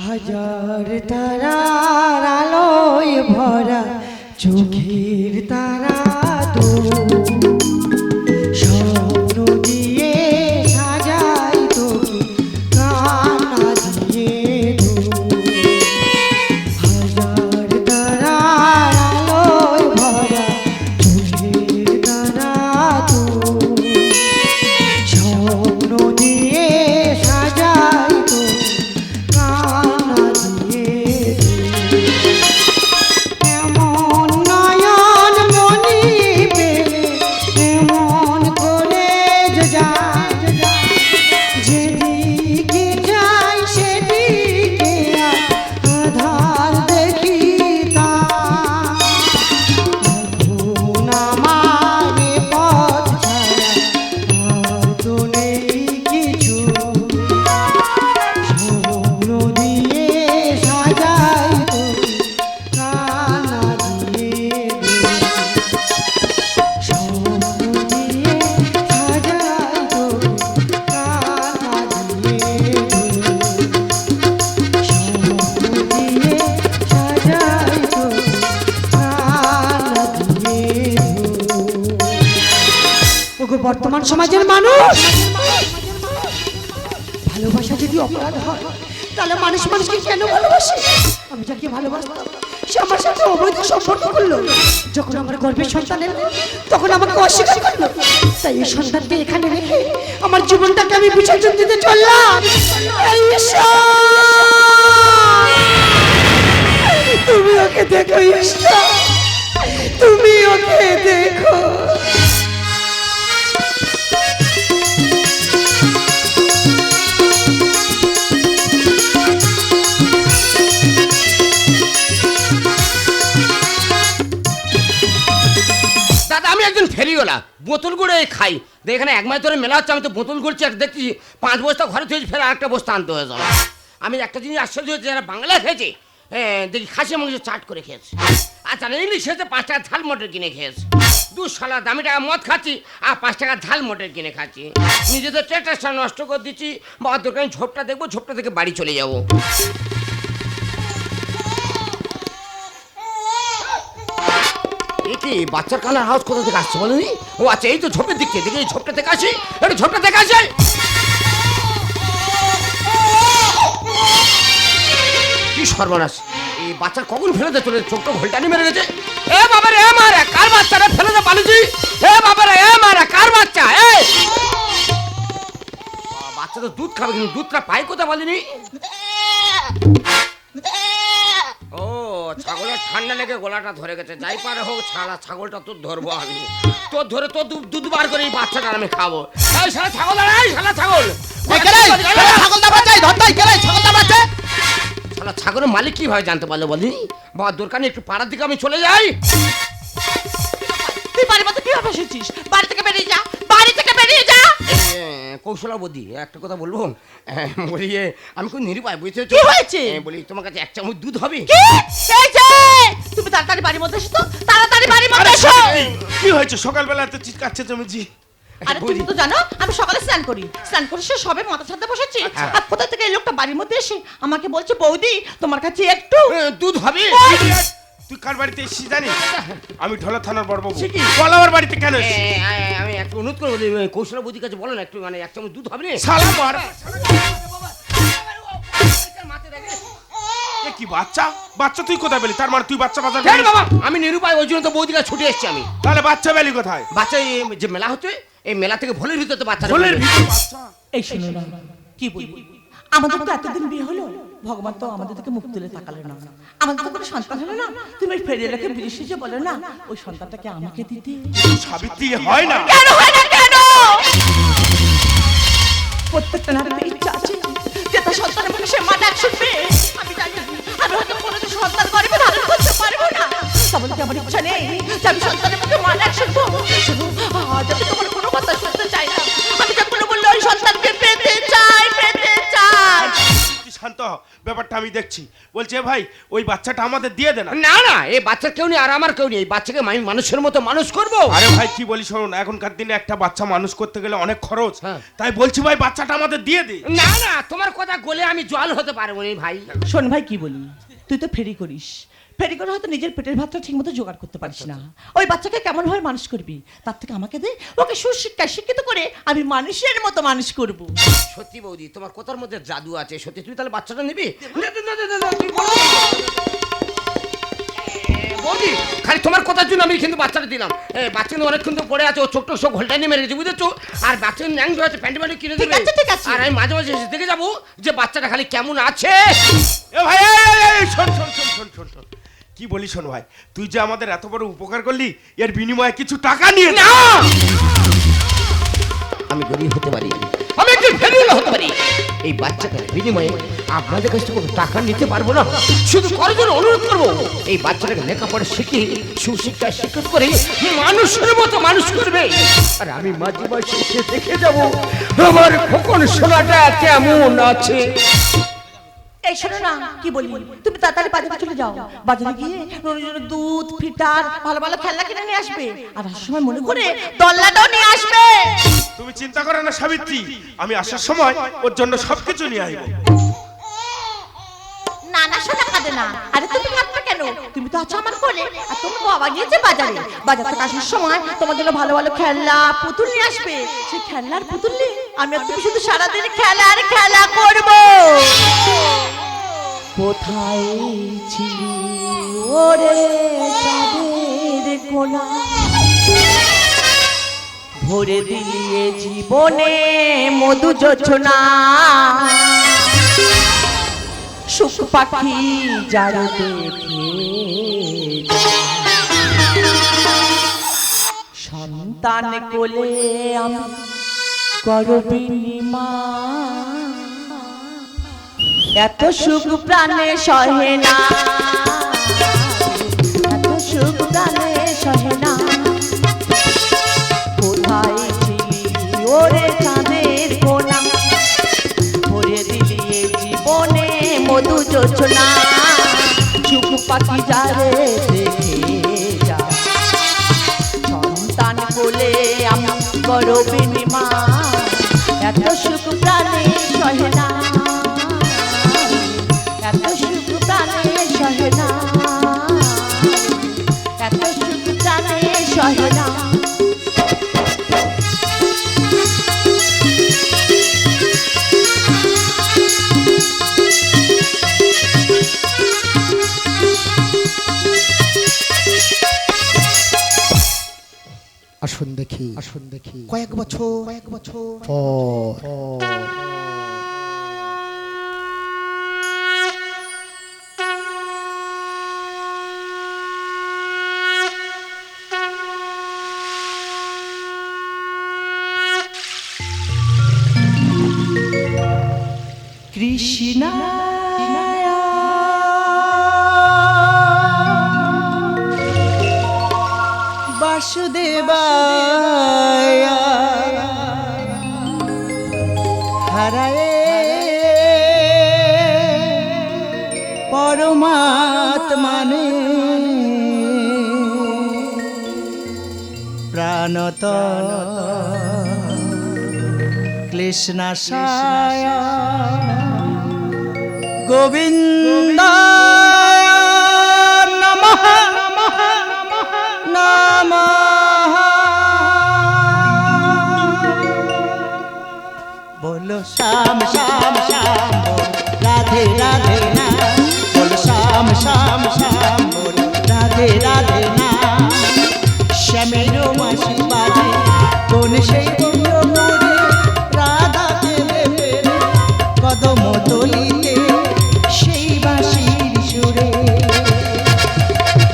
হাজার তারার আলোয় ভরা চোখের তারা তো স্বপ্ন দিয়ে সাজাই তোকে কান্না দিয়ে হাজার তারার আলোয় ভরা চোখের তারা তো স্বপ্ন দিয়ে সাজাই তোকে কান্না দিয়ে এমন নয়ন মনি পেলে এমন করে যেদিকে যাই সেদিকে আধার দেখি তা এখন আমার পথ ছাড়া আর তো নেই কিছু স্বপ্ন দিয়ে সাজাই তোকে কান্না দিয়ে স্বপ্ন দিয়ে সাজাই তোকে কান্না দিয়ে স্বপ্ন দিয়ে সাজাই তোকে কান্না দিয়ে ওগো বর্তমান সমাজের মানুষ ভালোবাসা যদি অপরাধ হয় তাহলে মানুষ মানুষকে কেন ভালোবাসে? আমি যাকে ভালোবাসতাম সে আমার সাথে অবৈধ সম্পর্ক করলো। যখন আমার গর্ভের সন্তান এলো তখন আমাকে অস্বীকার করলো। তাই এই সন্তানকে এখানে রেখে আমার জীবনটাকে আমি বিসর্জন দিতে চললাম। এই ঈশ্বর, তুমি ওকে দেখো ঈশ্বর, তুমি ওকে দেখো। দাদা আমি একজন ফেরিওয়ালা, বোতল গুঁড়ো খাই। এখানে এক মাস ধরে মেলা হচ্ছে, আমি তো বোতল ঘুরছি, আর দেখছি 5 বস্তা ঘরে থেকে ফের আরেকটা বস্তা আনতে হয়ে যাবে। আমি একটা জিনিস আশ্চর্য হচ্ছে, যারা বাংলা খেয়েছে দেখি খাসি মাংস চাট করে খেয়েছে, আর যারা ইংলিশ খেয়েছে 5 টাকা ঝাল মটর কিনে খেয়েছে। 2 শালা দামি টাকা মদ খাচ্ছি আর 5 টাকা ঝাল মটর কিনে খাচ্ছি। নিজেদের ট্রেটারটা নষ্ট করে দিচ্ছি। বাবার দোকানে ঝোপটা দেখবো, ঝোপটা থেকে বাড়ি চলে যাবো। কি বাচ্চার কান্নার হাউস কোথা থেকে আসছে বলেনি? ও আচ্ছা, এই তো ঝোপের দিক থেকে, দেখি ঝোপটা থেকে আসি, একটু ঝোপটা থেকে আসি। কি সর্বনাশ, এই বাচ্চা কখন ফেলে দে চলে, চোখটা ঘোলটানি মেরে গেছে। এ বাবা রে, মারা কার বাচ্চা রে, ফেলে দে পালিয়েছি। এ বাবা রে, মারা কার বাচ্চা? বাচ্চা তো দুধ খাবে, কিন্তু দুধটা পাই কোথা বলিনি। ও ছাগলের ঠান্ডা লেগে গলাটা ধরে গেছে। যাই পারে হোক, ছাড়া ছাগলটা তোর ধরবো আমি, তোর ধরে তোর দুধ বার করে এই বাচ্চাটা আমি খাবো। এই শালা ছাগল, এই শালা ছাগল, শালা ছাগলের মালিক কিভাবে জানতে পারলো বলি? বাবার দোকানে একটু পাড়ার দিকে আমি চলে যাই। তুই বাড়ির মধ্যে কিভাবে এসেছিস? বাড়ি থেকে বেরিয়ে যা, বাড়ি থেকে বেরিয়ে যা। কৌশলা বৌদি একটা কথা বলবো? বলি আমি খুব নিরুপায়, বুঝতে কি হয়েছে? বলি তোমার কাছে 1 চামচ দুধ হবে? কি? এই যে তুমি তাড়াতাড়ি বাড়ির মধ্যে এসো তো, তাড়াতাড়ি বাড়ির মধ্যে এসো। কি হয়েছে? সকালবেলা এত চিৎকাচ্ছে জমেছি। আরে তুমি তো জানো আমি সকালে স্নান করি, স্নান করে সে সবে মাথা ছাদে বসেছি, আর কোথা থেকে এই লোকটা বাড়ির মধ্যে এসে আমাকে বলছে, বৌদি তোমার কাছে একটু দুধ হবে। তুই কার বাড়িতে এসেছিস জানিস? আমি ঢোলা থানার বড়বাবু। সে কি? বল আমার বাড়িতে কেন এসেছিস? আমি একটু অনুরোধ করবো, কৌশলা বৌদির কাছে বলো না একটু, মানে 1 চামচ দুধ হবে না? শালা মার। এ কি বাচ্চা? বাচ্চা তুই কোথায় পেলি? তার মানে তুই বাচ্চা বাজার কেন বাবা? আমি নিরুপায়, ওই জন্য তো বৌদির কাছে ছুটে এসেছি আমি। তাহলে বাচ্চা পেলি কোথায়? বাচ্চা এই যে মেলা হচ্ছে, এই মেলা থেকে ভোলের ভিতরে তো বাচ্চা ঢোলের ভিতর বাচ্চা? এই শোনো না, কি বলবো, আমাদের তো এতদিন বিয়ে হলো, ভগবান তো আমাদের থেকে মুখ তুলে তাকালো না, আমাদের তো কোনো সন্তান হলো না। তুমি ওই ফেরিয়ালাকে বিদেশে যে বলো না ওই সন্তানটাকে আমাকে দিতে। সাবিত্রী হয় না? কেন হয় না কেন? প্রত্যেকটা নারীর ইচ্ছা আছে যে তার সন্তানের মুখে সে মা ডাক শুনবে। আমি জানি আমি হয়তো কোনোদিন সন্তান গর্ভে ধারণ করতে পারবো না, তবে কি আমার ইচ্ছা নেই যে আমি সন্তানের মুখে মা ডাক শুনবো? শুধু আজ আমি তোমার কোনো কথা শুনতে চাই না, আমি যখন বললো ওই সন্তানকে পেতে চাই, পেতে চাই। শান্ত হ, ব্যাপারটা আমি দেখছি। বলছে ভাই ওই বাচ্চাটা আমাদের দিয়ে দে না। না না, এই বাচ্চার কেউ নেই আর আমার কেউ নেই, এই বাচ্চাকে আমি মানুষের মতো মানুষ করব। আরে ভাই কি বলি শোন, এখনকার দিনে একটা বাচ্চা মানুষ করতে গেলে অনেক খরচ, হ্যাঁ। তাই বলছি ভাই বাচ্চাটা আমাদের দিয়ে দে। না না, তোমার কথা গলে আমি জল হতে পারবো না ভাই। শোন ভাই কি বলি, তুই তো ফেরি করিস, ফেরি করে হয়তো নিজের পেটের ভাতটা ঠিক মতো জোগাড় করতে পারিস না। ওই বাচ্চাকে কেমন ভাবে মানুষ করবি, তার থেকে আমাকে দে, ওকে সুশিক্ষায় শিক্ষিত করে আমি মানুষের মতো মানুষ করব। সত্যি বৌদি, তোমার কথার মধ্যে জাদু আছে, সত্যি তুমি তাহলে বাচ্চাটা নিবি? বৌদি, খালি তোমার কথার জন্য আমি কিন্তু বাচ্চাটা দিলাম। বাচ্চা কিন্তু অনেকক্ষণ তো পড়ে আছে, ও ছোট্ট সব ঘোলটা নিয়ে মেরে গেছে, বুঝেছো? আর বাচ্চা ন্যাং আছে, প্যান্ট প্যান্ট কিনে দেবে। ঠিক আছে। আর আমি মাঝে মাঝে এসে দেখে যাবো যে বাচ্চাটা খালি কেমন আছে। এ ভাই শোন শোন শোন শোন শোন শোন, কি বলি শোন ভাই, তুই যে আমাদের এত বড় উপকার করলি, এর বিনিময়ে কিছু টাকা নিয়ে না, আমি গরিব হতে পারি, আমি একজন ফেরিওয়ালা হতে পারি, এই বাচ্চাটার বিনিময়ে আপনাদের কাছ থেকে টাকা নিতে পারবো না। শুধু করার জন্য অনুরোধ করবো, এই বাচ্চাটাকে লেখাপড়া শিখিয়ে সুশিক্ষায় শিক্ষিত করে মানুষের মতো মানুষ করবে। আর আমি মাঝে মাঝে এসে দেখে যাবো আমার খোকন সোনাটা কেমন আছে। এই শোনো না, কি বলি, তুমি তাড়াতাড়ি বাজারে চলে যাও, বাজারে গিয়ে রোজ রোজ দুধ, ফিটার, ভালো ভালো খেলনা কিনে নিয়ে আসবে, আর আসার সময় মনে করে দল্লাটাও নিয়ে আসবে। তুমি চিন্তা করো না সাবিত্রী, আমি আসার সময় ওর জন্য সবকিছু নিয়ে আসবো। না না শোনা কাঁদে না, আরে তুমি কাঁদবে কেন, তুমি তো আছো আমার কোলে, আর তোমার বাবা গিয়েছে বাজারে, বাজার থেকে আসার সময় তোমার জন্য ভালো ভালো খেলনা পুতুল নিয়ে আসবে, সেই খেলনার পুতুল নিয়ে আমি আর তুমি শুধু সারাদিন খেলা আর খেলা করবো। কোথায় ছিলি ওরে চাঁদের কোনা, ভরে দিয়ে জীবনে মধু যোছনা, সুখ পাখি যারা দেখে সন্তান কোলে আমি গর্বিণী মা, এত সুখ প্রাণে সহে না, এত সুখ প্রাণে সহে না। কোথায় ছিলি ওরে চাঁদের কোনা, ভরে দিলি এ জীবনে মধু যোছনা, সুখ পাখি যারে দেখে যা, সন্তান কোলে আমি গর্বিণী মা, এত সুখ প্রাণে সহে না, এত সুখ প্রাণে সহে না, এত সুখ প্রাণে সহে না। আসুন দেখি কয়েক বছর পর কৃষ্ণ বাসুদেবায় হারায়ে পরমাত্মানে প্রাণত কৃষ্ণাশায় গোবিন্দ নমঃ নমঃ। बोलो श्याम श्याम श्याम बोल राधे राधे ना, बोलो श्याम श्याम श्याम बोल राधे राधे ना। श्यामेरो मासी बाजे কোন সেই বন্ধ মোরে রাধাকে দেবে কদম তলিতে সেই বাঁশির সুরে।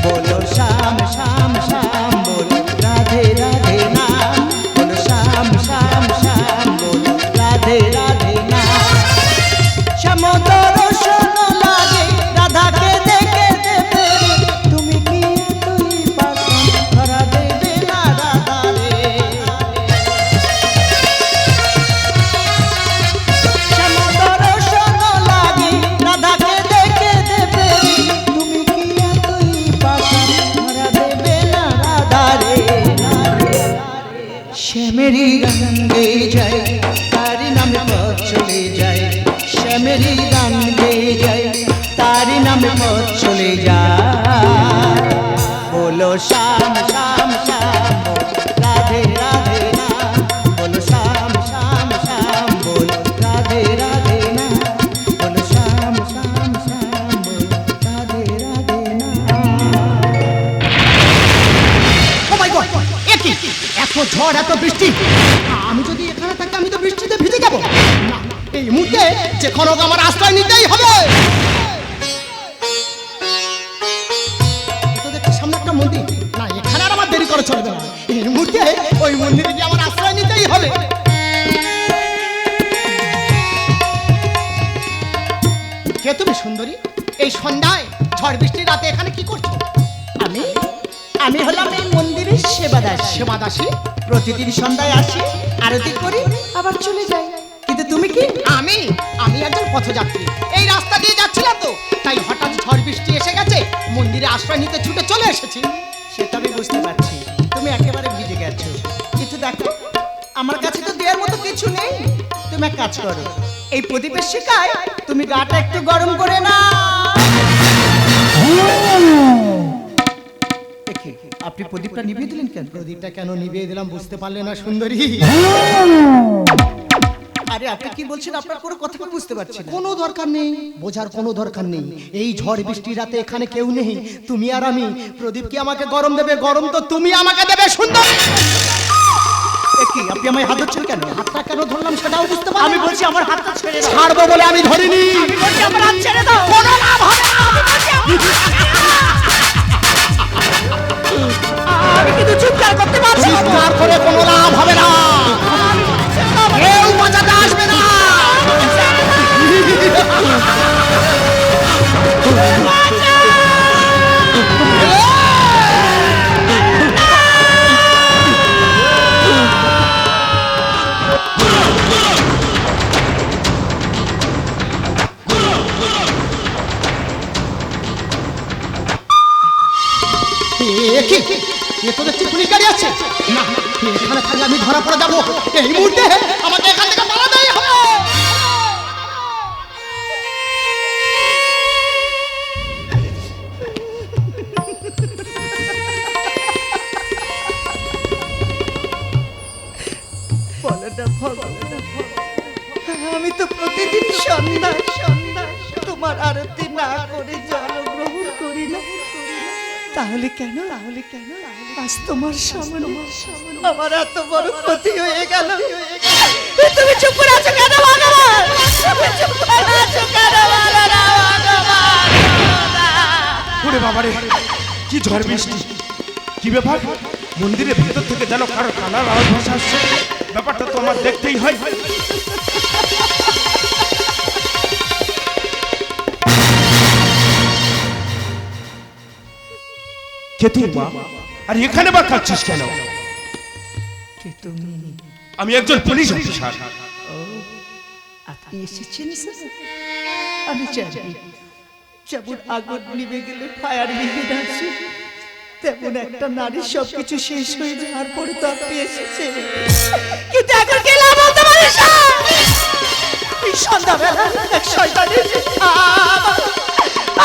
बोलो श्याम श्याम श्याम बोल राधे राधे ना, बोलो श्याम श्याम श्याम बोल राधे राधे ना। श्याम दर्शन लागे राधा के देखे देवे, তুমি কি নামে পথ চলে যায় বলো শ্যাম শ্যাম শ্যাম বল রাধে রাধে না বলো শ্যাম শ্যাম শ্যাম বল রাধে রাধে না বলো শ্যাম শ্যাম শ্যাম বল রাধে রাধে না। ও মাই গড, এ কি এত ঝড় এত বৃষ্টি! আমি যদি এখানে থাকি আমি তো বৃষ্টিতে ভিজে যাব। না, এই মুহূর্তে যে কোনো আমার আশ্রয় নিতেই হবে। তো দেখছি সামনে একটা মন্দির, না এখানে আর আমার দেরি করে চলবে না। এই মুহূর্তে ওই মন্দিরে গিয়ে আমার আশ্রয় নিতেই হবে। কে তুমি সুন্দরী? এই সন্ধ্যায় ঝড় বৃষ্টির রাতে এখানে কি করছো? আমি হলাম এই মন্দিরের সেবাদাসী। সেবাদাসী? প্রতিদিন সন্ধ্যায় আসি আরতি করি আবার চলে যাই। কিন্তু তুমি কি? আমি একজন পথযাত্রী। এই রাস্তা দিয়ে যাচ্ছিলাম তো, তাই হঠাৎ ঝড় বৃষ্টি এসে গেছে, মন্দিরে আশ্রয় নিতে ছুটে চলে এসেছি। সেটা আমি বুঝতে পারছি, তুমি একেবারে ভিজে গেছো। কিন্তু দেখো আমার কাছে তো দেওয়ার মতো কিছু নেই। তুমি এক কাজ করো, এই প্রদীপের শিখায় তুমি গাটা একটু গরম করে না। আপনি প্রদীপটা নিভিয়ে দিলেন কেন? প্রদীপটা কেন নিভিয়ে দিলাম বুঝতে পারলে না সুন্দরী? আরে আপনি কি বলছেন? আপনার কোনো কথা আমি বুঝতে পারছি না। কোনো দরকার নেই, বোঝার কোনো দরকার নেই। এই ঝড় বৃষ্টির রাতে এখানে কেউ নেই, তুমি আর আমি। প্রদীপ কি আমাকে গরম দেবে? গরম তো তুমি আমাকে দেবে সুন্দর। কি আপনি আমার হাত ধরছেন কেন? হাতটা কেন ধরলাম সেটাও বুঝতে পারি। আমি বলছি আমার হাতটা ছেড়ে দাও। ছাড়বো বলে আমি ধরিনি। আমি বলছি আমার হাত ছেড়ে দাও। কোনো লাভ হবে না। আমি কিন্তু চিৎকার করতে পারছি না। চিৎকার করে কোনো লাভ হবে না, কেউ বাঁচাতে আসবে না। এ তো দেখছি পুলিশ গাড়ি আছে। না, এখানে থাকলে আমি ধরা পড়ে যাবো। এই মুহূর্তে আমাকে এখান থেকে পালাতেই হবে। আমি তো প্রতিদিন সন্ধ্যা তোমার আরতি না করে জল গ্রহণ করি না। তাহলে কেন আজ তোমার সামনে আমার এত বড় ক্ষতি হয়ে গেল। তুমি চুপ করে আছো কেন ভগবান? তুমি চুপ করে আছো কেন ভগবান? ওরে বাবারে, কি ঝড় বৃষ্টি! কি ব্যাপার? মন্দিরের ভেতর থেকে যেন কারো কান্নার আওয়াজ ভেসে আসছে। ব্যাপারটা তো আমার দেখতেই হয়। কে তুই মা? আর এখানে বা কাঁদছিস কেন? কে তুমি? আমি একজন পুলিশ অফিসার। আপনি এসেছেন স্যার? আমি জানি যেমন আগুন নিভে গেলে ফায়ার ব্রিগেড আসে, তেমন একটা নারীর সবকিছু শেষ হয়ে যাওয়ার পরে তো আপনি এসেছেন। কিন্তু এখন কে লাভ বলতে পারিস না? এই সন্ধ্যাবেলা এক শয়তান এসে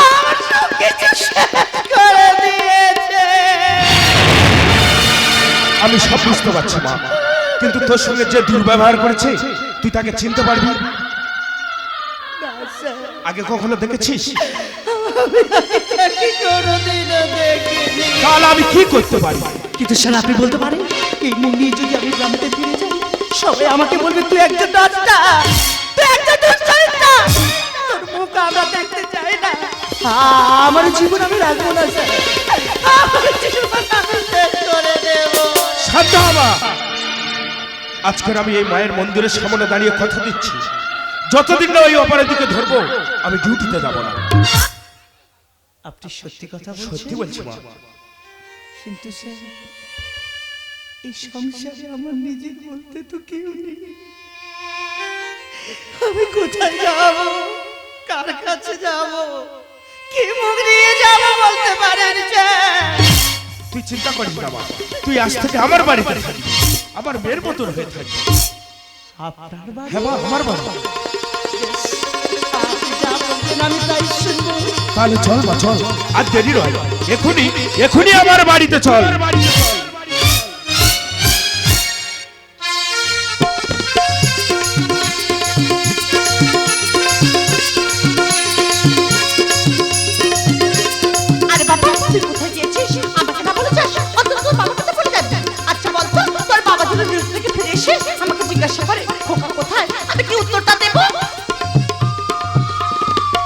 আমার সবকিছু শেষ করে দিয়েছে। আমি সব বুঝতে পারছি মা, কিন্তু তোর সঙ্গে যে দুর্ব্যবহার করেছে তুই তাকে চিনতে পারবি? না স্যার, আগে কখনো দেখেছিস? তাকে কোনোদিনও দেখিনি। তাহলে আমি কি করতে পারি? কিন্তু স্যার আপনি বলতে পারেন, এই মুখ নিয়ে যদি আমি গ্রামেতে ফিরে যাই, সবাই আমাকে বলবে তুই একজন রাজা, তুই একজন দুশ্চরিত্রা, তোর মুখ আমরা দেখতে চাই না। আমার জীবন আমি রাখবো না স্যার, আমার জীবন আমি শেষ করে দেব। শান্ত হ মা। আজকের আমি এই মায়ের মন্দিরের সামনে দাঁড়িয়ে কথা দিচ্ছি, যতদিন না ওই অপরাধীকে ধরবো আমি ডিউটিতে যাব না। আপনি সত্যি কথা বলছেন? সত্যি বলছি মা। কিন্তু স্যার এই সংসারে আমার নিজের বলতে তো কেউ নেই। আমি কোথায় যাব, কার কাছে যাব, কি মুখ নিয়ে যাব বলতে পারেন স্যার? তুই চিন্তা করিস না মা, তুই আজ থেকে আমার বাড়িতে থাকবি, আমার মেয়ের মতন হয়ে থাকবি। আপনার বাড়ি? হ্যাঁ মা, আমার বাড়ি। আপনি যা বলবেন আমি তাই শুনবো। তাহলে চল মা চল, আর দেরি নয়, এখনই এখনই আমার বাড়িতে চল। আরে বাবা তুই কোথায় গিয়েছিস আমাকে না বলে যাস, অন্তত তোর বাবার কাছে বলে যাবি। আচ্ছা বলতো তোর বাবা যদি ডিউটি থেকে ফিরে এসে আমাকে জিজ্ঞাসা করে খোকা কোথায়, আমি কি উত্তরটা দেব?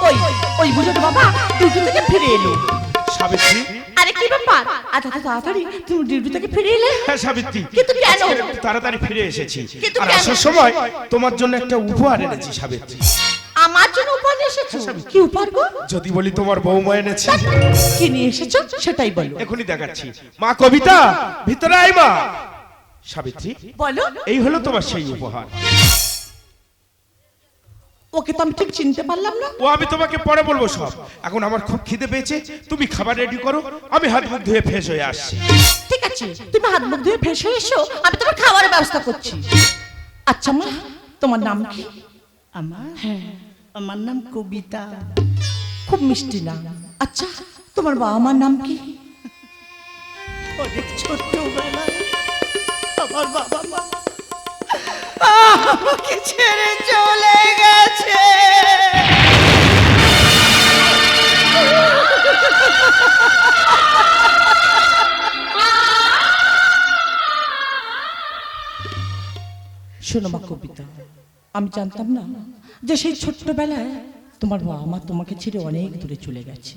ওই ওই বুঝোর বাবা ডিউটি থেকে ফিরে এলো। সাবিত্রী, আরে কি ব্যাপার আজ এত তাড়াতাড়ি তুমি ডিউটি থেকে ফিরে এলে? হ্যাঁ সাবিত্রী, কিন্তু কেন? আজকে একটু তাড়াতাড়ি ফিরে এসেছি, কিন্তু আর কেন? আসার সময় তোমার জন্য একটা উপহার এনেছি সাবিত্রী। আমার জন্য উপহার নিয়ে এসেছো? কি উপহার গো? যদি বলি তোমার বৌমা এনেছি। কি নিয়ে এসেছো সেটাই বলো। এখনই দেখাচ্ছি। মা কবিতা, ভিতরে আয় মা। সাবিত্রী, বলো। এই হলো তোমার সেই উপহার। ওকে তো আমি ঠিক চিনতে পারলাম না। ও আমি তোমাকে পরে বলবো সব, এখন আমার খুব খিদে পেয়েছে, তুমি খাবার রেডি করো, আমি হাত মুখ ধুয়ে ফ্রেশ হয়ে আসছি। ঠিক আছে তুমি হাত মুখ ধুয়ে ফ্রেশ হয়ে এসো, আমি তোমার খাবারের ব্যবস্থা করছি। আচ্ছা মা তোমার নাম কি? আমার আমার নাম কবিতা। খুব মিষ্টি নাম। আচ্ছা তোমার বাবা মার নাম কি? অনেক ছোটবেলায় আমার বাবা মা আমাকে ছেড়ে চলে গেছে। শোনো মা কবিতা, আমি জানতাম না যে সেই ছোট্টবেলায় তোমার বাবা মা তোমাকে ছেড়ে অনেক দূরে চলে গেছে।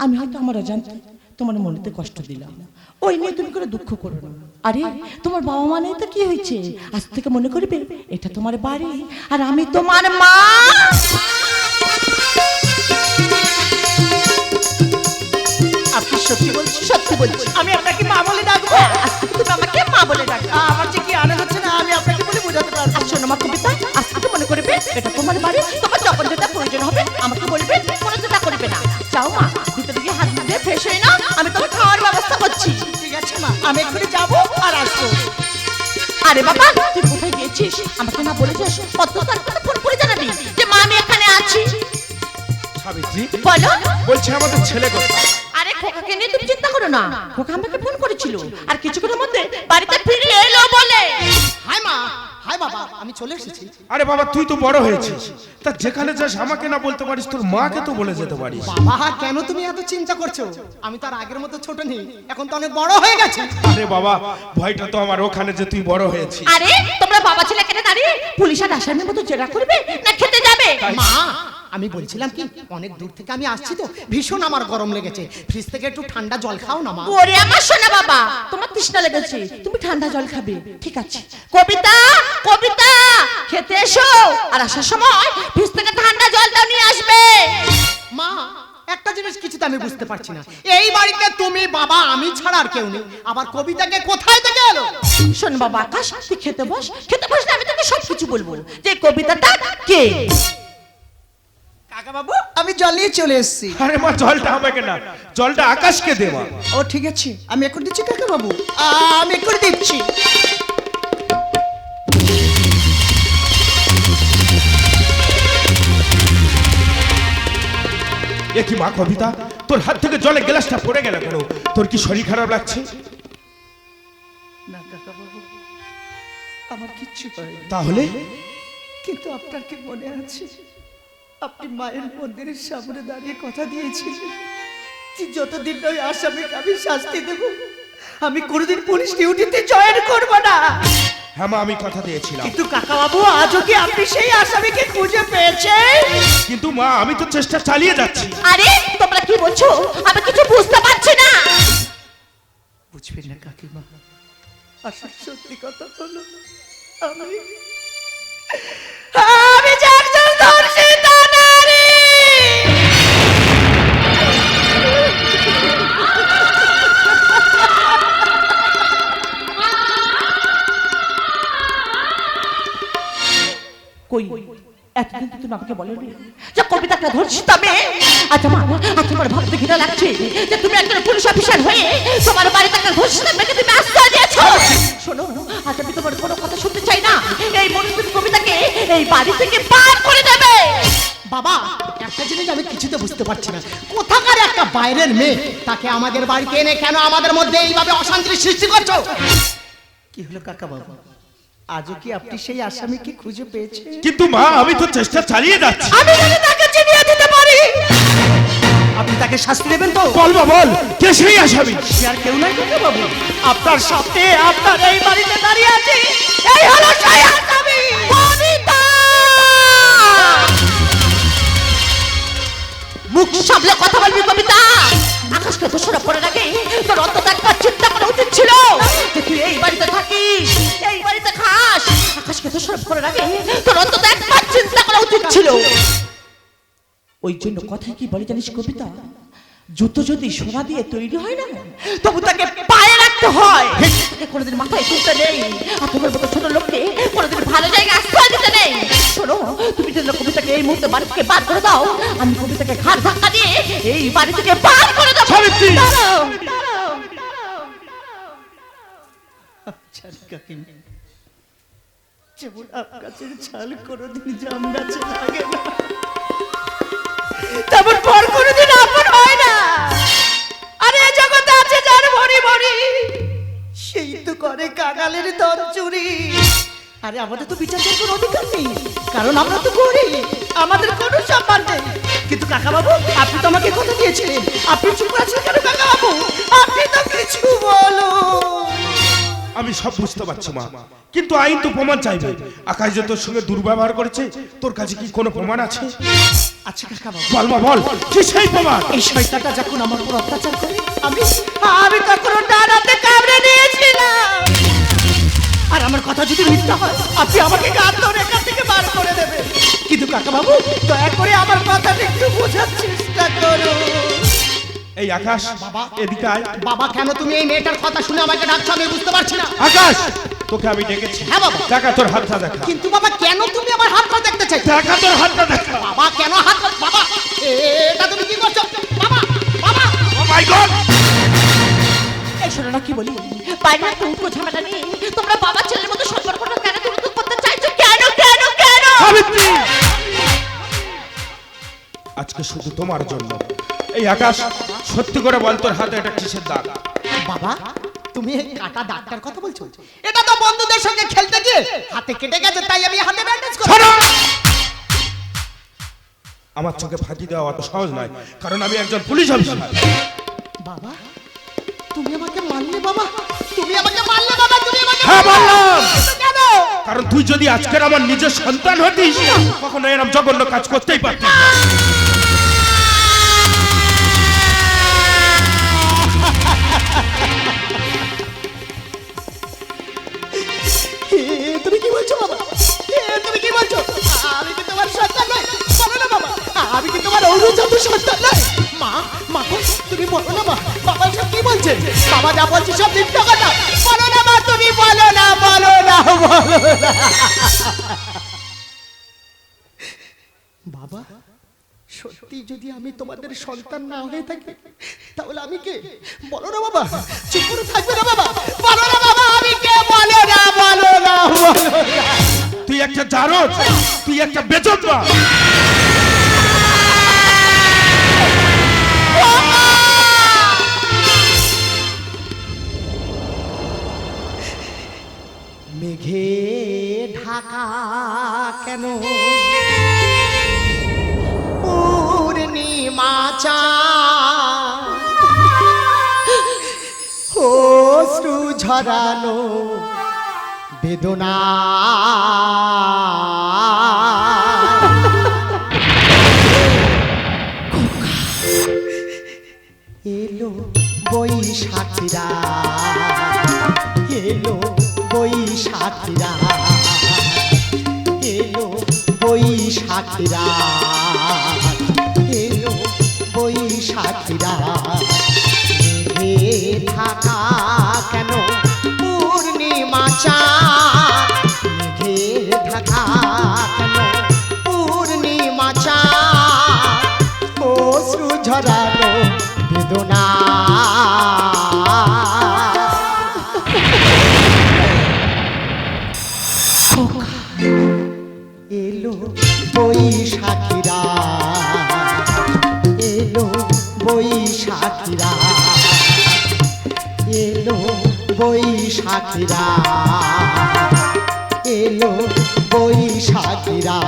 আমি হয়তো আমার অজান্তে তোমার মনেতে কষ্ট দিলাম, ওই নিয়ে তুমি করে দুঃখ করো না। আরে তোমার বাবা মা নেই তো কি হয়েছে, আজ থেকে মনে করবে এটা তোমার বাড়ি আর আমি তোমার মা। আপনি সত্যি বলছেন? সত্যি বলছি। আমি আপনাকে মা বলে ডাকবো? আজ থেকে তুমি আমাকে মা বলে ডাকবে। আমার যে কি আনন্দ হচ্ছে না, আমি আপনাকে বলে বোঝাতে পারবো আর না। শোনো মা কবিতা, আজ থেকে মনে করবে এটা তোমার বাড়ি, তোমার যখন যেটা প্রয়োজন হবে আমাকে বলবে, কোনো যেটা করবে না। যাও মা ভিতরে গিয়ে হাত দিয়ে ফ্রেশ হয়ে নাও, আমি তোমার খাওয়ার ব্যবস্থা করছি। ঠিক আছে মা, আমি এক্ষুনি যাবো আর আসবো। আরে বাবা তুই কোথায় গিয়েছিস আমাকে না বলে যাস, কত তার ফোন করে জানাবি যে মা আমি এখানে আছি। সাবিত্রী, বলো। বলছে আমাদের ছেলে কোথায়? আরে খোকাকে নিয়ে তুমি চিন্তা করো না, খোকা আমাকে ফোন করেছিল আর কিছুক্ষণের মধ্যে বাড়িতে ফিরে এলো বলে। হাই মা, হাই বাবা, আমি চলে এসেছি। আরে বাবা তুই তো বড় হয়েছিস, তা যেখানে যাস আমাকে না বলতে পারিস, তোর মাকে তো বলে যেতে পারিস। বাবা কেন তুমি এত চিন্তা করছো? আমি তো আর আগের মতো ছোট নেই, এখন তো অনেক বড় হয়ে গেছে। আরে বাবা ভয়টা তো আমার ওখানে যে তুই বড় হয়েছিস। আরে তোমরা বাবা ছেলে কেন দাঁড়িয়ে পুলিশের আসামির মতো জেরা করবে না খেতে যাবে? মা আমি বলছিলাম কি, অনেক দূর থেকে আমি আসছি তো ভীষণ আমার গরম লেগেছে, ফ্রিজ থেকে একটু ঠান্ডা জল খাও না মা। ওরে আমার সোনা বাবা, তোমার তৃষ্ণা লেগেছে, তুমি ঠান্ডা জল খাবে, ঠিক আছে। কবিতা কবিতা খেতে এসো, আর আসার সময় ফ্রিজ থেকে ঠান্ডা জলটাও নিয়ে আসবে। মা একটা জিনিস কিছুতে আমি বুঝতে পারছি না, এই বাড়িতে তুমি বাবা আমি ছাড়া আর কেউ নেই, আবার কবিতাকে কোথায় থেকে এলো? শোন বাবা আকাশ, তুই খেতে বস, খেতে বসলে আমি তোকে সব কিছু বলবো যে কবিতাটা কে। কাকা বাবু আমি জল নিয়ে চলে এসেছি। আরে মা জলটা আমাকে না, জলটা আকাশকে দে মা। ও ঠিক আছে, আমি এখন দিচ্ছি কাকা বাবু, আমি এখন দিচ্ছি। এ কি মা কবিতা, তোর হাত থেকে জলের গ্লাসটা পড়ে গেল কেন? তোর কি শরীর খারাপ লাগছে? না কাকা বাবু, আমার কিচ্ছু হয়নি। তাহলে কিন্তু আপনার কি মনে আছে, আপনি মায়ের মন্দিরের সামনে দাঁড়িয়ে কথা দিয়েছিলেন যে যতদিন ওই আসামিকে আমি শাস্তি দেব, আমি কোনোদিন পুলিশ ডিউটিতে জয়েন করব না। হ্যাঁ মা আমি কথা দিয়েছিলাম, কিন্তু কাকা বাবু আজও কি আপনি সেই আসামিকে খুঁজে পেয়েছেন? কিন্তু মা আমি তো চেষ্টা চালিয়ে যাচ্ছি। আরে তোমরা কি বলছো, আমি কিছু বুঝতে পারছি না। বুঝবেন না কাকিমা, আসল সত্যি কথা হলো আমি যে একজন ধর্ষিতা নারী। কই এতদিন তো তুমি আমাকে বলোনি যে কবিতাটা ধর্ষিত মেয়ে। আচ্ছা মা, আজ তোমার ভাবতে ঘৃণা লাগছে যে তুমি একজন পুলিশ অফিসার হয়ে তোমার বাড়িতে একটা ধর্ষিত মেয়েকে তুমি আশ্রয় দিয়েছো। শোনো আজ আমি তোমার কোনো কথা শুনতে চাই না, এই মুহূর্তে কবিতাকে এই বাড়ি থেকে বার করে দেবে। বাবা একটা জিনিস আমি কিছুতে বুঝতে পারছি না, কোথাকার একটা বাইরের মেয়ে তাকে আমাদের বাড়িতে এনে কেন আমাদের মধ্যে এইভাবে অশান্তির সৃষ্টি করছো? কি হলো কাকা বাবু, আজও কি আপনি সেই আসামিকে খুঁজে পেয়েছেন? কিন্তু মা আমি তো চেষ্টা চালিয়ে যাচ্ছি। আমি যদি তাকে চিনিয়ে দিতে পারি, আপনি তাকে শাস্তি দেবেন তো? বল বা বল, কে সেই আসামি? সে আর কেউ নাই কাকা বাবু, আপনার সাথে আপনার এই বাড়িতে দাঁড়িয়ে আছে, এই হলো সেই আসামি কবিতা। মুখ সামলে কথা বলবি কবিতা। আকাশকে দোষরা করে রাখে তোর অন্তত একবার চিন্তা করা উচিত ছিল যে তুই এই বাড়িতে থাকিস, এই বাড়িতে খাস। আকাশকে দোষরা করে রাখে তোর অন্তত একবার চিন্তা করা উচিত ছিল। ওই জন্য কথাই কি বলে জানিস কবিতা, জুতো যদি সোনা দিয়ে তৈরি হয় না, তবু তাকে পায়ে রাখতে হয়। তাকে কোনোদিন মাথায় তুলতে নেই, আর তোমার মতো ছোট লোককে কোনোদিন ভালো জায়গায় আশ্রয় দিতে নেই। শোনো, তুমি যদি কবিতাকে এই মুহূর্তে বাড়ি থেকে বার করে দাও, আমি কবিতাকে ঘাট ধাক্কা দিয়ে এই বাড়ি থেকে বার করে দেবো। সাবিত্রী! দাঁড়াও। যেমন আম গাছের ছাল কোনোদিন জাম গাছে লাগে না, তেমন পর কোনোদিন আপন হয় না। আরে জগতে আছে যার ভরি ভরি, সেই তো করে কাঙালের দর চুরি। আরে আমাদের তো বিচার করার কোনো অধিকার নেই, কারণ আমরা তো করি, আমাদের কোনো সম্মান নেই। কিন্তু কাকা বাবু, আপনি তো আমাকে কথা দিয়েছিলেন, আপনি চুপ আছেন কেন কাকা বাবু? আপনি তো কিছু বলো। আমি সব বুঝতে পারছি মা, কিন্তু আইন তো প্রমাণ চাইবে। আকাশ যে তোর সঙ্গে দুর্ব্যবহার করেছে, তোর কাছে কি কোনো প্রমাণ আছে? আচ্ছা কাকা বাবু, বল মা বল, কি সেই প্রমাণ? এই শয়তানটা যখন আমার উপর অত্যাচার করে, আমি তখন ডানাতে কামড়ে নিয়েছিলাম। আর আমার কথা যদি মিথ্যা হয়, আপনি আমাকে গান ধরে এখান থেকে বার করে দেবেন। কিন্তু কাকা বাবু, দয়া করে আমার কথাটা একটু বোঝার চেষ্টা করো। এই আকাশ, এদিকে আয়। বাবা, কেন তুমি এই মেয়েটার কথা শুনে আমাকে ডাকছো আমি বুঝতে পারছি না। আকাশ, তোকে আমি ডেকেছি। হ্যাঁ বাবা। দেখা তোর হাতটা দেখা। কিন্তু বাবা, কেন তুমি আমার হাতটা দেখতে চাই? দেখা তোর হাতটা দেখা। বাবা, কেন হাত? বাবা, এটা তুমি কি করছো? বাবা, বাবা। ও মাই গড! এই শোনো না কি বলি, বাইরে একটা উঠো ঝামেলা নেই, তোমরা বাবা ছেলের মতো সম্পর্কটা কেন তুমি তো করতে চাইছো? কেন কেন কেন? সাবিত্রী! আজকে শুধু তোমার জন্য। এই আকাশ, সত্যি করে বল তোর হাতে এটা কিসের দাগ? বাবা, তুমি এই কাটা ডাক্তার কথা বলছো? এটা তো বন্ধুদের সঙ্গে খেলতে গিয়ে হাতে কেটে গেছে, তাই আমি হাতে ব্যান্ডেজ করি। শোনো! আমার চোখে ফাঁকি দেওয়া অত সহজ নয়, কারণ আমি একজন পুলিশ অফিসার। বাবা, তুমি আমাকে মারলে বাবা, তুমি আমাকে মারলে বাবা, তুমি আমাকে হ্যাঁ মারলে। বললাম, কিন্তু কেন? কারণ তুই যদি আজকের আমার নিজের সন্তান হতিস, কখনো এরকম জঘন্য কাজ করতেই পারতিস না। তুমি কি বলছো বাবা? তুমি কি বলছো? আমি কি তোমার সন্তান নই? বলো না বাবা, আমি কি তোমার অরুজাত সন্তান নই? মা, মা গো, তুমি বলো না মা, বাবা সব কি বলছেন? বাবা যা বলছে সব মিথ্যা কথা। বলো না মা, তুমি বলো না, বলো না, বলো না। বাবা, সত্যি যদি আমি তোমাদের সন্তান না হয়ে থাকি, তাহলে আমি কে? বলো না বাবা, চুপ করে থাকবে না বাবা, বলো না বাবা, আমি কে? বলো না, বলো না, বলো না। তুই একটা জারজ, তুই একটা বেচন্বা। মেঘে ঢাকা কেন পূর্ণিমা চাঁদ, অশ্রু ঝরানো বেদনা এলো বৈশাখীরা, এলো বৈশাখীরা, এলো বৈশাখীরা, এলো বৈশাখীরা। মেঘে ঢাকা কেন পূর্ণিমা চাঁদ, মেঘে ঢাকা কেন পূর্ণিমা চাঁদ, অশ্রু ঝরানো বেদনা। এলো বৈশাখীরা। বৈশাখীরা এলো বৈশাখীরা এলো বৈশাখীরা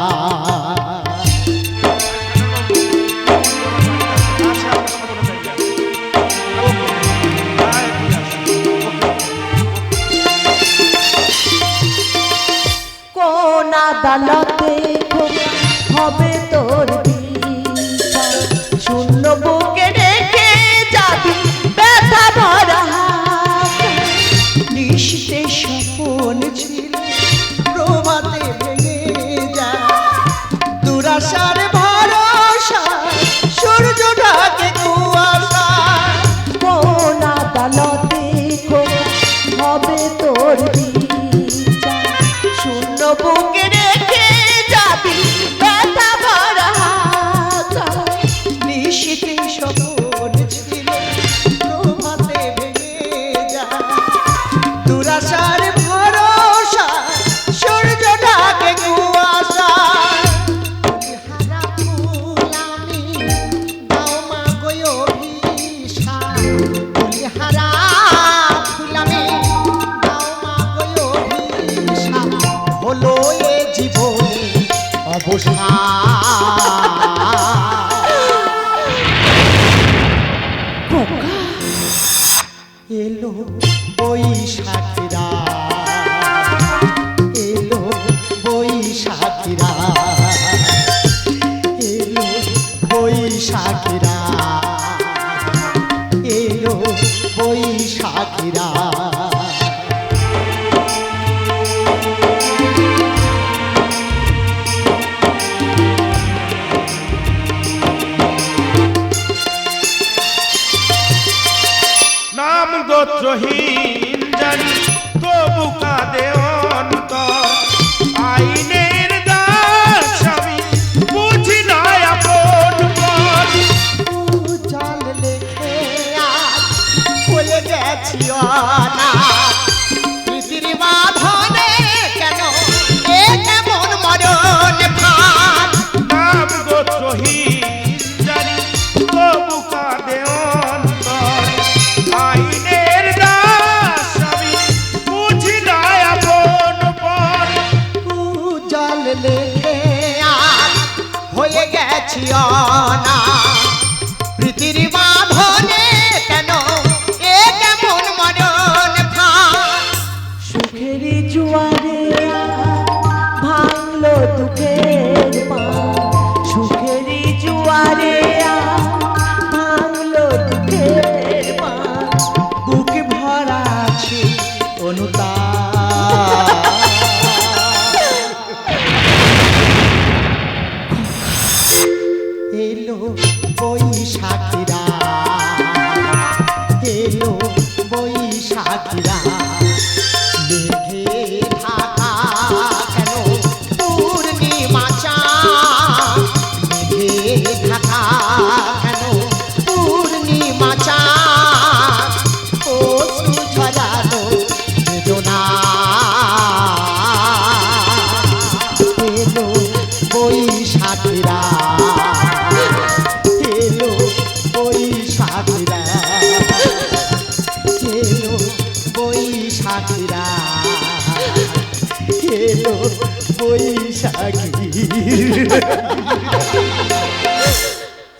কোন আদালতে হবে তোর বিচার শূন্য বুকে রেখে যাবি ব্যথা ভরা হাত। নিশিতে স্বপন ছিল প্রভাতে ভেঙে যায় দুরাশার ভরসা সূর্য ঢাকে কুয়াশা কোন আদালতে হবে তোর বিচার শূন্য বুকে রেখে যাবি ব্যথা ভরা হাত। নিশিতে স্বপন ছিল প্রভাতে ভেঙে যায় দুরাশার ভরসা সূর্য ঢাকে কুয়াশা হারা ফুল আমি দাও মা গো অভিশাপ হারা ফুল আমি দাও মা গো অভিশাপ হলো এ জীবনে অবসান এলো বৈশাখীরা এলো বৈশাখীরা এলো বৈশাখীরা এলো বৈশাখীরা নাম গোত্রহীন জানি তবু কাঁদে অন্তর আইনের দাস আমি বুঝি না আপন পর জল লেখে আজ ভুলে গেছি অনাথ পৃথিবীর বাঁধনে কেন এ কেমন মরণ ভাত নাম গোত্রহীন জানি তবু কাঁদে অন্তর আইনের দাস আমি বুঝি না আপন পর জল লেখে আজ হয়ে গেছি অনাথ পৃথিবীর বাঁধনে কেন এ কেমন মরণ ভাত সুখেরই জুয়ারে ভাঙলো দুঃখের পান সুখেরই জুয়ারে ভাঙলো দুঃখের পান বুকে ভরা আছে অনুতাপ এলো বৈশাখীরা এলো বৈশাখীরা মেঘে ঢাকা কেন পূর্ণিমা চাঁদ মেঘে ঢাকা কেন পূর্ণিমা চাঁদ অশ্রু ঝরানো বেদনা এলো বৈশাখীরা এলো বৈশাখীরা এলো বৈশাখীরা এলো বৈশাখী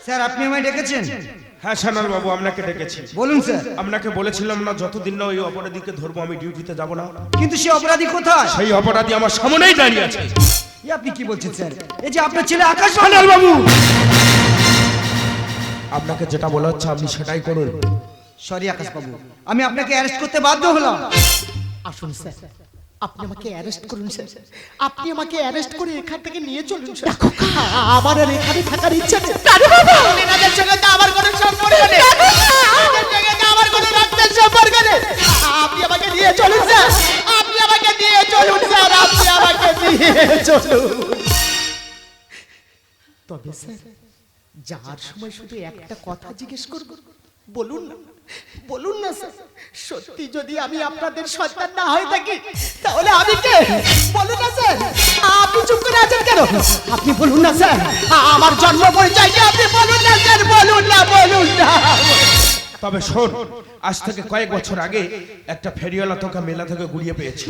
স্যার আপনি আমায় ডেকেছেন? হ্যাঁ সানার বাবু আপনাকে ডেকেছি বলুন স্যার। আপনাকে বলেছিলাম না যতদিন না ওই অপরাধীকে ধরবো আমি ডিউটিতে যাব না কিন্তু সে অপরাধী কোথায়? সেই অপরাধী আমার সামনেই দাঁড়িয়ে আছে এ আপনি কি বলছেন স্যার? এই যে আপনার ছেলে আকাশ সানার বাবু আপনাকে যেটা বলা হচ্ছে আপনি সেটাই করুন সরি আকাশ বাবু, আমি আপনাকে অ্যারেস্ট করতে বাধ্য হলাম। আসুন স্যার আপনি আমাকে অ্যারেস্ট করুন স্যার আপনি আমাকে অ্যারেস্ট করে এখান থেকে নিয়ে চলুন স্যার আমার আর এখানে থাকার ইচ্ছা নেই এনাদের সঙ্গে তো আমার কোনো সম্পর্ক নেই এনাদের সঙ্গে তো আমার কোনো রক্তের সম্পর্ক নেই আপনি আমাকে নিয়ে চলুন স্যার আপনি আমাকে নিয়ে চলুন স্যার আপনি আমাকে নিয়ে চলুন তবে স্যার যাওয়ার সময় শুধু একটা কথা জিজ্ঞেস করব বলুন না স্যার সত্যি যদি আমি আপনাদের সন্তান না হয়ে থাকি তাহলে আমি কে বলুন না স্যার আপনি চুপ করে আছেন কেন আপনি বলুন না স্যার আমার জন্ম পরিচয় কি আপনি বলুন না স্যার বলুন না তবে শোন, আজ থেকে কয়েক বছর আগে একটা ফেরিওয়ালা তোকে মেলা থেকে গুড়িয়ে পেয়েছি,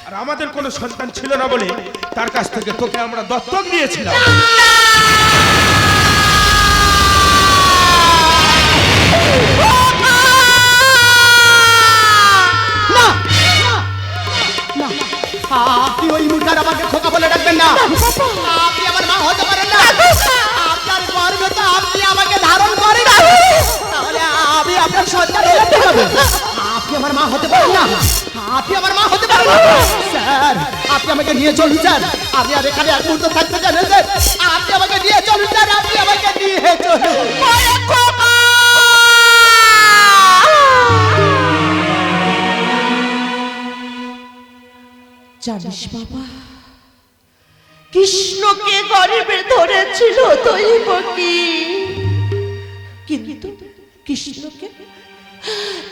আর আমাদের কোনো সন্তান ছিল না বলে তার কাছ থেকে তোকে আমরা দত্তক নিয়েছিলাম। আপনি ওই মুদ্রার আমাকে খোকা বলে ডাকবেন না। আপনি আমার মা হতে পারেন না। আপনার গর্ভে তো আপনি আমাকে ধারণ করেন, তাহলে আমি আপনার সন্তান হতে হবে। আপনি আমার মা হতে পারেন না। আপনি আমার মা হতে পারেন না। স্যার, আপনি আমাকে নিয়ে চলুন স্যার। আমি আর এখানে এক মুহূর্ত থাকতে চান না স্যার। আপনি আমাকে নিয়ে চলুন স্যার। আপনি আমাকে নিয়ে চলুন। জানিস বাবা, কৃষ্ণকে গর্ভে ধরেছিল দৈবকী, কিন্তু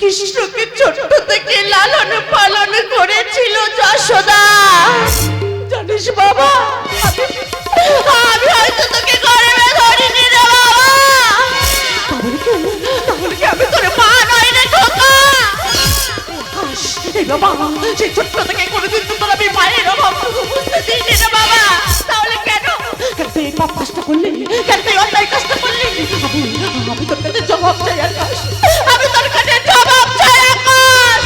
কৃষ্ণকে ছোট থেকে লালন পালন করেছিল যশোদা। জানিস বাবা, আমি হয়তো তোকে গর্ভে ধরিনি রে বাবা। তাহলে কি আমি তোর মা নই রে খোকা? এই বাবা, সেই ছোট্ট থেকে কোনোদিন তো তোর আমি মায়ের অভাব বুঝতে দিইনি রে বাবা। তাহলে কেন তুই এই পাপ কষ্ট করলি? কেন তুই অন্যায় কষ্ট করলি? আমি তোর কাছে জবাব চাই আকাশ। আমি তোর কাছে জবাব চাই আকাশ।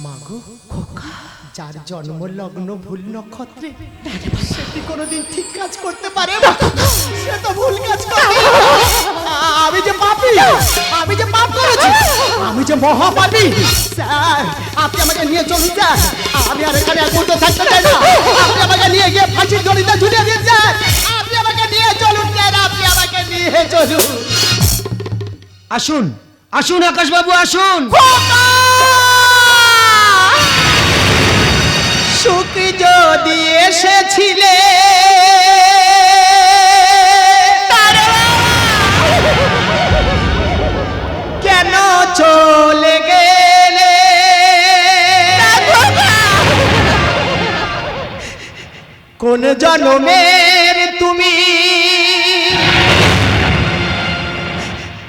মাগো খোকা, যার জন্ম লগ্ন ভুল নক্ষত্রে, সে কি কোনোদিন ঠিক কাজ করতে পারে? সে তো ভুল কাজ করে। আমি যে পাপী, আমি যে পাপ করেছি, আমি যে মহাপাপী। স্যার, আপনি আমাকে নিয়ে চলুন স্যার। আমি আর এখানে এক মুহূর্ত থাকতে চাই না। আপনি আমাকে নিয়ে গিয়ে ফাঁসির দড়িতে ঝুলিয়ে দিন স্যার। আপনি আমাকে নিয়ে চলুন স্যার। আপনি আমাকে নিয়ে চলুন। আসুন, আসুন আকাশবাবু, আসুন। সুখ যদি এসেছিলে, কেন চলে গেলে? কোন জন্মের তুমি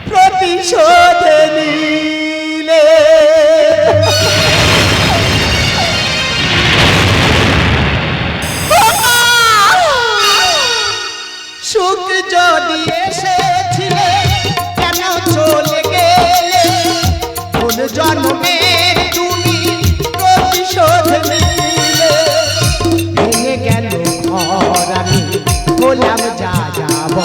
প্রতিশোধ নিলে? সুখ যদি এসেছিলে, কেন চলে গেলে? কোন জন্মে তুমি প্রতিশোধ নিলে? ভেঙে গেল ঘর, আমি হলাম যা যাব।